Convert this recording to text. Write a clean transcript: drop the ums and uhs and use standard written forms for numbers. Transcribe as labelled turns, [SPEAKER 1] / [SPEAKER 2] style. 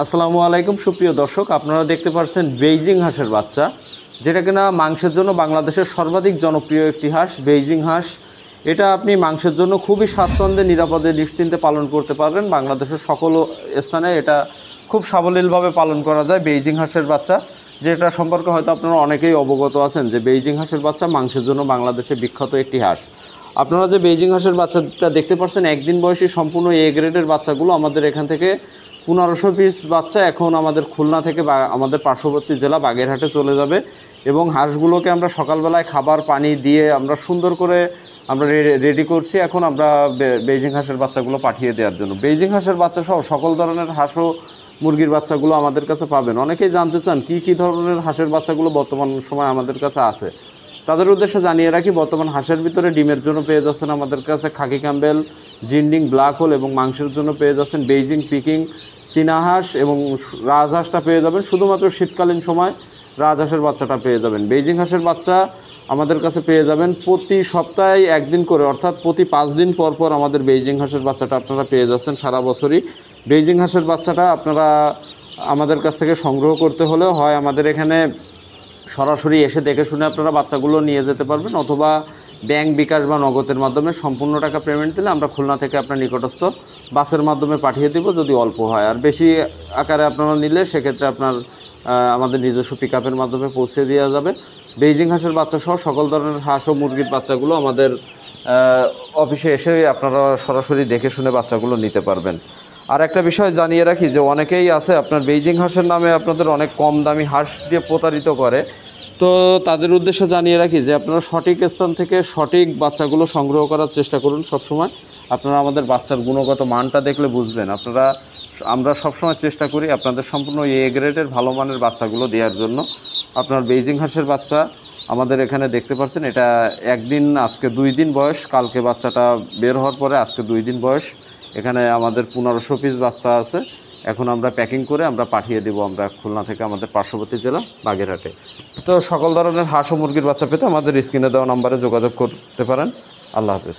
[SPEAKER 1] আসসালামু আলাইকুম সুপ্রিয় দর্শক, আপনারা দেখতে পাচ্ছেন বেইজিং হাঁসের বাচ্চা, যেটা কিনা মাংসের জন্য বাংলাদেশের সর্বাধিক জনপ্রিয় একটি হাঁস। বেইজিং হাঁস এটা আপনি মাংসের জন্য খুবই স্বাচ্ছন্দ্যে নিরাপদে নিশ্চিন্তে পালন করতে পারবেন। বাংলাদেশের সকল স্থানে এটা খুব সাবলীলভাবে পালন করা যায়। বেইজিং হাঁসের বাচ্চা যেটা সম্পর্কে হয়তো আপনারা অনেকেই অবগত আছেন যে বেইজিং হাঁসের বাচ্চা মাংসের জন্য বাংলাদেশে বিখ্যাত একটি হাঁস। আপনারা যে বেইজিং হাঁসের বাচ্চাটা দেখতে পাচ্ছেন, একদিন বয়সী সম্পূর্ণ এ গ্রেডের বাচ্চাগুলো আমাদের এখান থেকে 1500 পিস বাচ্চা এখন আমাদের খুলনা থেকে বা আমাদের পার্শ্ববর্তী জেলা বাগেরহাটে চলে যাবে। এবং হাঁসগুলোকে আমরা সকালবেলায় খাবার পানি দিয়ে আমরা সুন্দর করে আমরা রেডি করছি। এখন আমরা বেইজিং হাঁসের বাচ্চাগুলো পাঠিয়ে দেওয়ার জন্য। বেইজিং হাঁসের বাচ্চা সহ সকল ধরনের হাঁস ও মুরগির বাচ্চাগুলো আমাদের কাছে পাবেন। অনেকেই জানতে চান কী ধরনের হাঁসের বাচ্চাগুলো বর্তমান সময় আমাদের কাছে আছে। তাদের উদ্দেশ্যে জানিয়ে রাখি, বর্তমান হাঁসের ভিতরে ডিমের জন্য পেয়ে যাচ্ছেন আমাদের কাছে খাকি ক্যাম্বেল, জিন্ডিং, ব্ল্যাক হোল, এবং মাংসের জন্য পেয়ে যাচ্ছেন বেইজিং, পিকিং, চীনা হাঁস এবং রাজহাঁসটা পেয়ে যাবেন। শুধুমাত্র শীতকালীন সময় রাজহাঁসের বাচ্চাটা পেয়ে যাবেন। বেইজিং হাঁসের বাচ্চা আমাদের কাছে পেয়ে যাবেন প্রতি সপ্তাহে একদিন করে, অর্থাৎ প্রতি 5 দিন পর পর আমাদের বেইজিং হাঁসের বাচ্চাটা আপনারা পেয়ে যাচ্ছেন সারা বছরই। বেইজিং হাঁসের বাচ্চাটা আপনারা আমাদের কাছ থেকে সংগ্রহ করতে হলেও হয় আমাদের এখানে সরাসরি এসে দেখে শুনে আপনারা বাচ্চাগুলো নিয়ে যেতে পারবেন, অথবা ব্যাংক, বিকাশ বা নগদের মাধ্যমে সম্পূর্ণ টাকা পেমেন্ট দিলে আমরা খুলনা থেকে আপনার নিকটস্থ বাসের মাধ্যমে পাঠিয়ে দেব যদি অল্প হয়। আর বেশি আকারে আপনারা নিলে সেক্ষেত্রে আপনার আমাদের নিজস্ব পিকআপের মাধ্যমে পৌঁছে দেওয়া যাবে। বেইজিং হাঁসের বাচ্চা সহ সকল ধরনের হাঁস ও মুরগির বাচ্চাগুলো আমাদের অফিসে এসে আপনারা সরাসরি দেখে শুনে বাচ্চাগুলো নিতে পারবেন। আর একটা বিষয় জানিয়ে রাখি যে অনেকেই আছে আপনার বেইজিং হাঁসের নামে আপনাদের অনেক কম দামি হাঁস দিয়ে প্রতারিত করে। তো তাদের উদ্দেশ্যে জানিয়ে রাখি যে আপনারা সঠিক স্থান থেকে সঠিক বাচ্চাগুলো সংগ্রহ করার চেষ্টা করুন। সবসময় আপনারা আমাদের বাচ্চার গুণগত মানটা দেখলে বুঝবেন। আমরা সবসময় চেষ্টা করি আপনাদের সম্পূর্ণ এ গ্রেডের ভালো মানের বাচ্চাগুলো দেওয়ার জন্য। আপনার বেইজিং হাঁসের বাচ্চা আমাদের এখানে দেখতে পাচ্ছেন, এটা আজকে 2 দিন বয়স। কালকে বাচ্চাটা বের হওয়ার পরে আজকে 2 দিন বয়স। এখানে আমাদের 1500 পিস বাচ্চা আছে। এখন আমরা প্যাকিং করে আমরা পাঠিয়ে দেব আমরা খুলনা থেকে আমাদের পার্শ্ববর্তী জেলা বাগেরহাটে। তো সকল ধরনের হাঁস ও মুরগির বাচ্চা পেতে আমাদের স্ক্রিনে দেওয়া নম্বরে যোগাযোগ করতে পারেন। আল্লাহ হাফেজ।